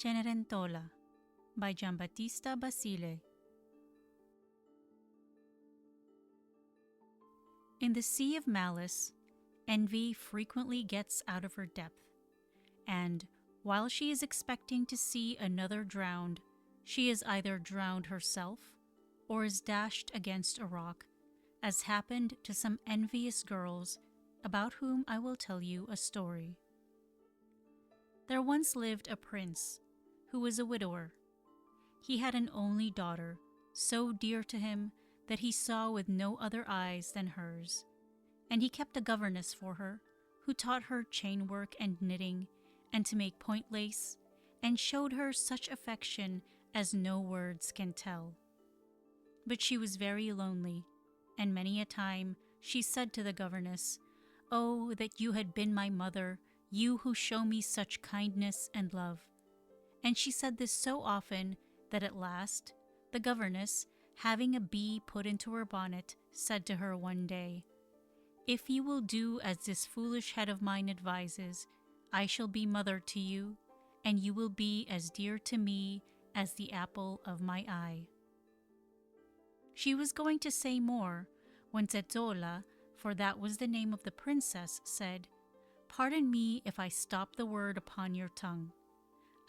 Cenerentola by Giambattista Basile. In the sea of malice, envy frequently gets out of her depth, and while she is expecting to see another drowned, she is either drowned herself or is dashed against a rock, as happened to some envious girls about whom I will tell you a story. There once lived a prince who was a widower. He had an only daughter, so dear to him that he saw with no other eyes than hers, and he kept a governess for her, who taught her chain work and knitting, and to make point lace, and showed her such affection as no words can tell. But she was very lonely, and many a time she said to the governess, "Oh, that you had been my mother, you who show me such kindness and love." And she said this so often that at last the governess, having a bee put into her bonnet, said to her one day, "If you will do as this foolish head of mine advises, I shall be mother to you, and you will be as dear to me as the apple of my eye." She was going to say more when Cenerentola, for that was the name of the princess, said, "Pardon me if I stop the word upon your tongue.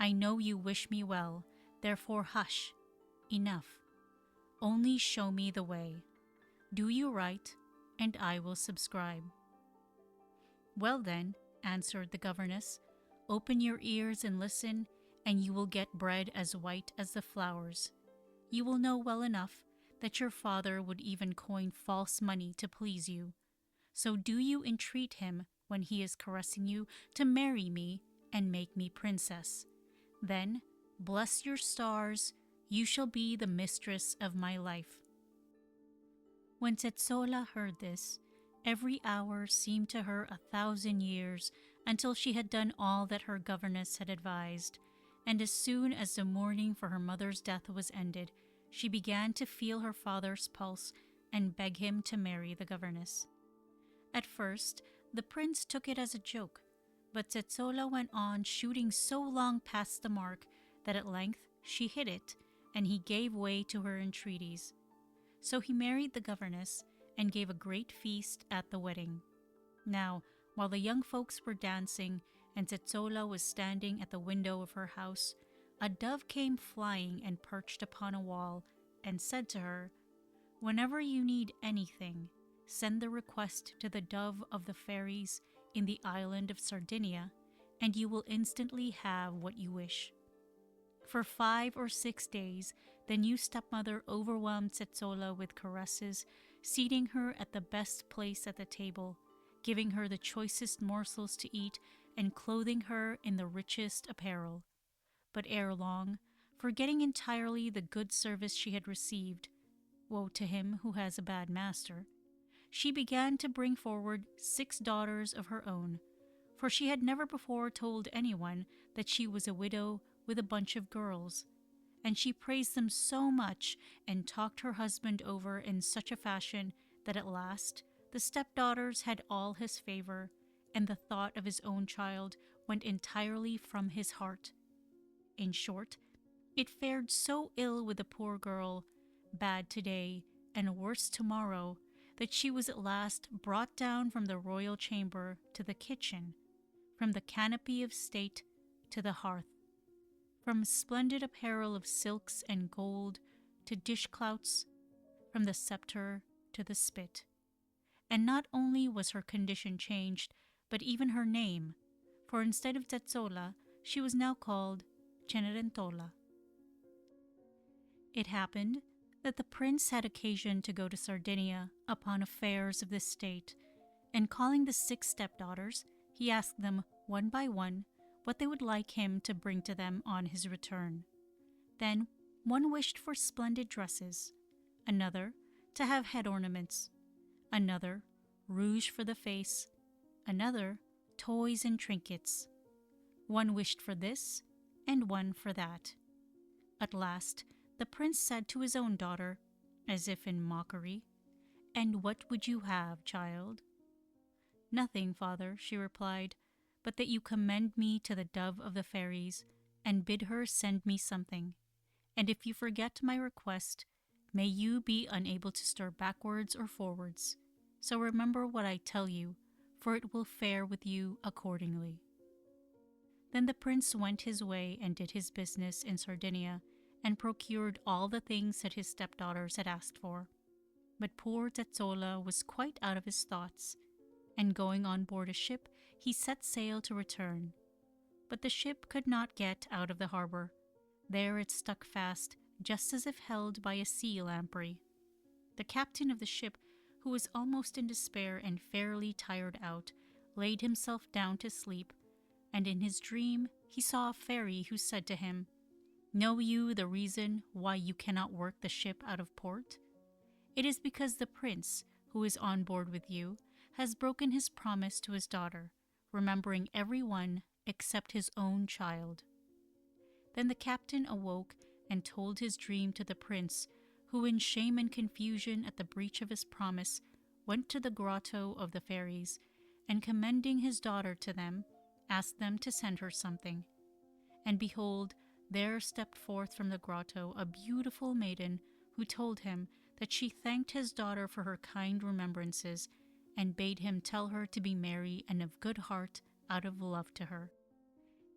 I know you wish me well, therefore hush, enough. Only show me the way. Do you right, and I will subscribe." "Well then," answered the governess, "open your ears and listen, and you will get bread as white as the flowers. You will know well enough that your father would even coin false money to please you. So do you entreat him, when he is caressing you, to marry me and make me princess. Then, bless your stars, you shall be the mistress of my life." When Cenerentola heard this, every hour seemed to her 1,000 years, until she had done all that her governess had advised, and as soon as the mourning for her mother's death was ended, she began to feel her father's pulse and beg him to marry the governess. At first, the prince took it as a joke, but Cenerentola went on shooting so long past the mark that at length she hit it, and he gave way to her entreaties. So he married the governess and gave a great feast at the wedding. Now, while the young folks were dancing and Cenerentola was standing at the window of her house, a dove came flying and perched upon a wall and said to her, "Whenever you need anything, send the request to the dove of the fairies in the island of Sardinia, and you will instantly have what you wish." For 5 or 6 days, the new stepmother overwhelmed Cenerentola with caresses, seating her at the best place at the table, giving her the choicest morsels to eat, and clothing her in the richest apparel. But ere long, forgetting entirely the good service she had received, woe to him who has a bad master, she began to bring forward 6 daughters of her own, for she had never before told anyone that she was a widow with a bunch of girls, and she praised them so much and talked her husband over in such a fashion that at last the stepdaughters had all his favor, and the thought of his own child went entirely from his heart. In short, it fared so ill with the poor girl, bad today and worse tomorrow, that she was at last brought down from the royal chamber to the kitchen, from the canopy of state to the hearth, from splendid apparel of silks and gold to dishclouts, from the scepter to the spit. And not only was her condition changed, but even her name, for instead of Cenerentola, she was now called Cenerentola. It happened that the prince had occasion to go to Sardinia upon affairs of the state, and calling the 6 stepdaughters, he asked them one by one what they would like him to bring to them on his return. Then one wished for splendid dresses, another to have head ornaments, another rouge for the face, another toys and trinkets. One wished for this, and one for that. At last the prince said to his own daughter, as if in mockery, "And what would you have, child?" "Nothing, father," she replied, "but that you commend me to the dove of the fairies, and bid her send me something. And if you forget my request, may you be unable to stir backwards or forwards. So remember what I tell you, for it will fare with you accordingly." Then the prince went his way and did his business in Sardinia, and procured all the things that his stepdaughters had asked for. But poor Zezzola was quite out of his thoughts, and going on board a ship, he set sail to return. But the ship could not get out of the harbor. There it stuck fast, just as if held by a sea lamprey. The captain of the ship, who was almost in despair and fairly tired out, laid himself down to sleep, and in his dream he saw a fairy who said to him, "Know you the reason why you cannot work the ship out of port? It is because the prince, who is on board with you, has broken his promise to his daughter, remembering every one except his own child." Then the captain awoke and told his dream to the prince, who in shame and confusion at the breach of his promise went to the grotto of the fairies, and commending his daughter to them, asked them to send her something. And behold, there stepped forth from the grotto a beautiful maiden, who told him that she thanked his daughter for her kind remembrances, and bade him tell her to be merry and of good heart out of love to her.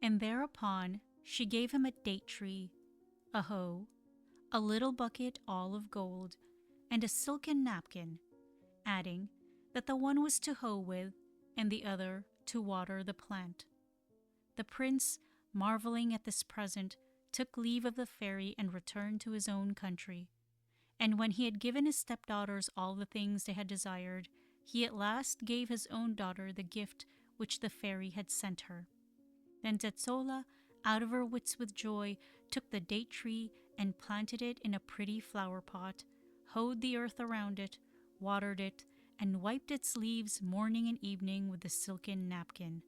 And thereupon she gave him a date tree, a hoe, a little bucket all of gold, and a silken napkin, adding that the one was to hoe with, and the other to water the plant. The prince, marveling at this present, took leave of the fairy and returned to his own country. And when he had given his stepdaughters all the things they had desired, he at last gave his own daughter the gift which the fairy had sent her. Then Zezzola, out of her wits with joy, took the date tree and planted it in a pretty flower pot, hoed the earth around it, watered it, and wiped its leaves morning and evening with the silken napkin.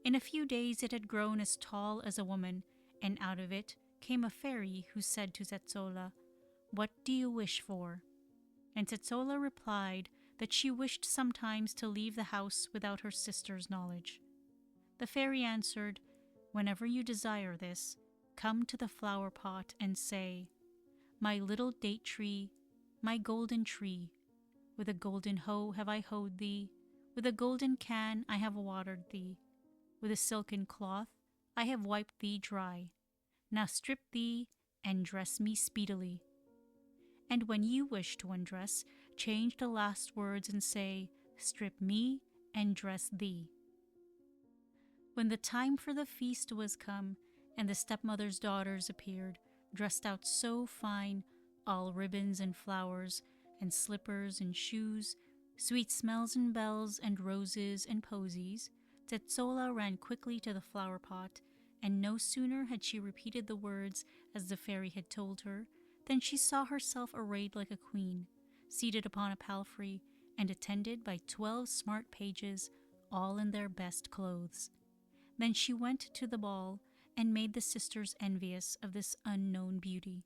In a few days it had grown as tall as a woman, and out of it came a fairy who said to Zezzola, "What do you wish for?" And Zezzola replied that she wished sometimes to leave the house without her sister's knowledge. The fairy answered, "Whenever you desire this, come to the flower pot and say, 'My little date tree, my golden tree, with a golden hoe have I hoed thee, with a golden can I have watered thee, with a silken cloth I have wiped thee dry. Now strip thee and dress me speedily.' And when you wish to undress, change the last words and say, 'Strip me and dress thee.'" When the time for the feast was come, and the stepmother's daughters appeared, dressed out so fine, all ribbons and flowers, and slippers and shoes, sweet smells and bells and roses and posies, Zezzola ran quickly to the flower pot, and no sooner had she repeated the words as the fairy had told her, than she saw herself arrayed like a queen, seated upon a palfrey, and attended by 12 smart pages, all in their best clothes. Then she went to the ball, and made the sisters envious of this unknown beauty.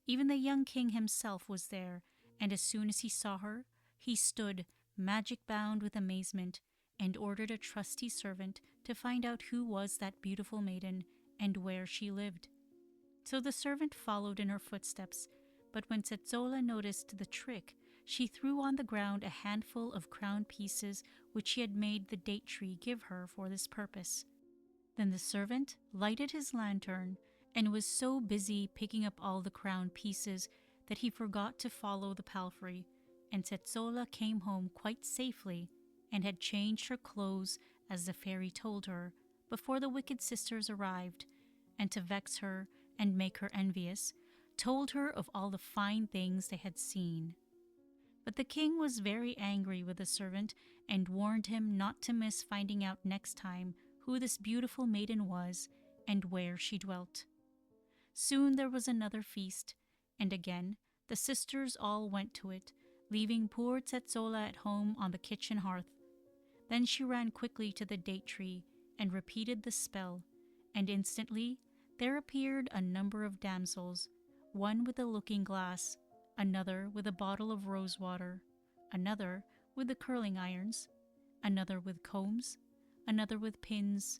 Even the young king himself was there, and as soon as he saw her, he stood, magic-bound with amazement, and ordered a trusty servant to find out who was that beautiful maiden, and where she lived. So the servant followed in her footsteps, but when Zezzola noticed the trick, she threw on the ground a handful of crown pieces which she had made the date tree give her for this purpose. Then the servant lighted his lantern, and was so busy picking up all the crown pieces that he forgot to follow the palfrey, and Zezzola came home quite safely, and had changed her clothes as the fairy told her, before the wicked sisters arrived, and to vex her and make her envious, told her of all the fine things they had seen. But the king was very angry with the servant, and warned him not to miss finding out next time who this beautiful maiden was, and where she dwelt. Soon there was another feast, and again the sisters all went to it, leaving poor Zezzola at home on the kitchen hearth. Then she ran quickly to the date tree, and repeated the spell, and instantly there appeared a number of damsels, one with a looking-glass, another with a bottle of rose-water, another with the curling-irons, another with combs, another with pins,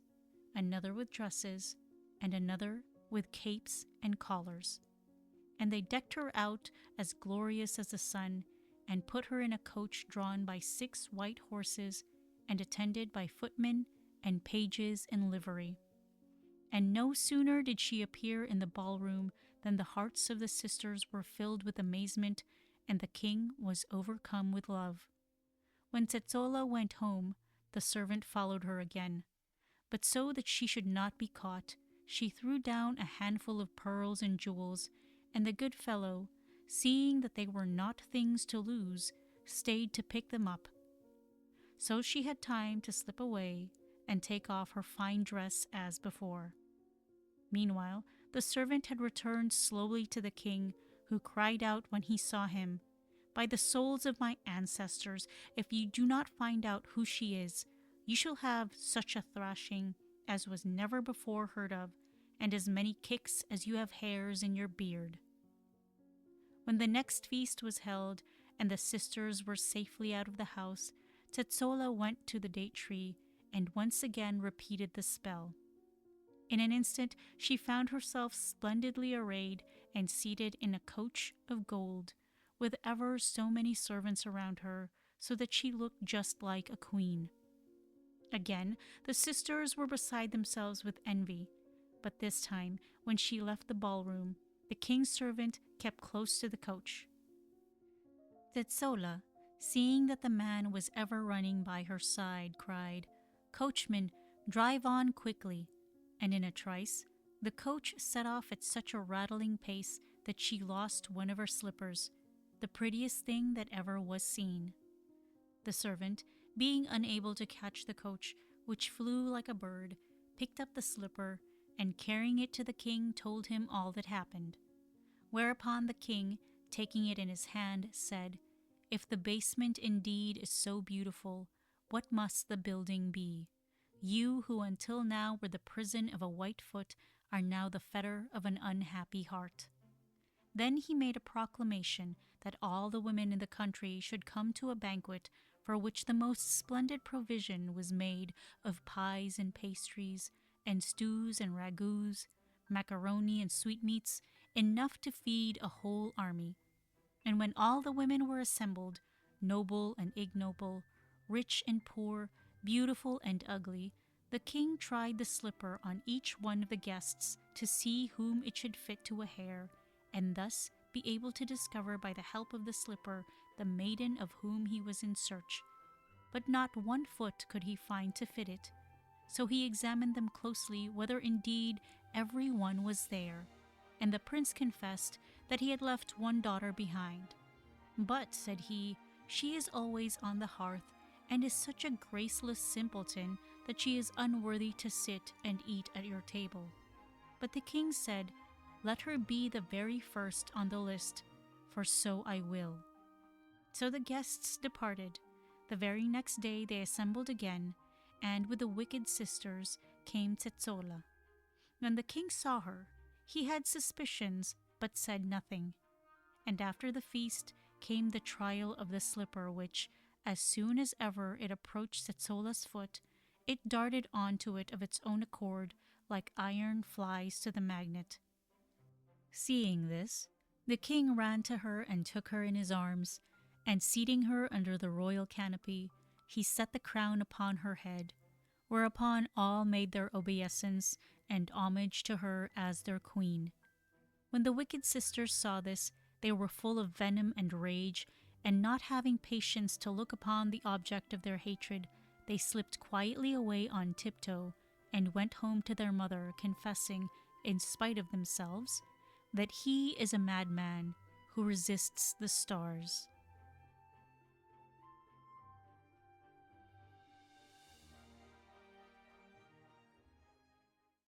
another with dresses, and another with capes and collars. And they decked her out as glorious as the sun, and put her in a coach drawn by 6 white horses, and attended by footmen and pages in livery. And no sooner did she appear in the ballroom than the hearts of the sisters were filled with amazement, and the king was overcome with love. When Cenerentola went home, the servant followed her again. But so that she should not be caught, she threw down a handful of pearls and jewels, and the good fellow, seeing that they were not things to lose, stayed to pick them up. So she had time to slip away and take off her fine dress as before. Meanwhile, the servant had returned slowly to the king, who cried out when he saw him, "By the souls of my ancestors, if you do not find out who she is, you shall have such a thrashing as was never before heard of, and as many kicks as you have hairs in your beard." When the next feast was held, and the sisters were safely out of the house, Cenerentola went to the date tree, and once again repeated the spell. In an instant she found herself splendidly arrayed and seated in a coach of gold, with ever so many servants around her, so that she looked just like a queen. Again the sisters were beside themselves with envy, but this time, when she left the ballroom, the king's servant kept close to the coach. Cenerentola, seeing that the man was ever running by her side, cried, "Coachman, drive on quickly," and in a trice the coach set off at such a rattling pace that she lost one of her slippers, the prettiest thing that ever was seen. The servant, being unable to catch the coach, which flew like a bird, picked up the slipper, and carrying it to the king told him all that happened. Whereupon the king, taking it in his hand, said, "If the basement indeed is so beautiful, what must the building be? You who until now were the prison of a white foot are now the fetter of an unhappy heart." Then he made a proclamation that all the women in the country should come to a banquet, for which the most splendid provision was made of pies and pastries, and stews and ragouts, macaroni and sweetmeats, enough to feed a whole army. And when all the women were assembled, noble and ignoble, rich and poor, beautiful and ugly, the king tried the slipper on each one of the guests to see whom it should fit to a hair, and thus be able to discover by the help of the slipper the maiden of whom he was in search. But not one foot could he find to fit it. So he examined them closely whether indeed every one was there, and the prince confessed that he had left one daughter behind. "But," said he, "she is always on the hearth, and is such a graceless simpleton that she is unworthy to sit and eat at your table." But the king said, "Let her be the very first on the list, for so I will." So the guests departed. The very next day they assembled again, and with the wicked sisters came Cenerentola. When the king saw her, he had suspicions, but said nothing. And after the feast came the trial of the slipper, which, as soon as ever it approached Cenerenola's foot, it darted onto it of its own accord, like iron flies to the magnet. Seeing this, the king ran to her and took her in his arms, and seating her under the royal canopy, he set the crown upon her head, whereupon all made their obeisance and homage to her as their queen. When the wicked sisters saw this, they were full of venom and rage, and not having patience to look upon the object of their hatred, they slipped quietly away on tiptoe, and went home to their mother, confessing, in spite of themselves, that he is a madman who resists the stars.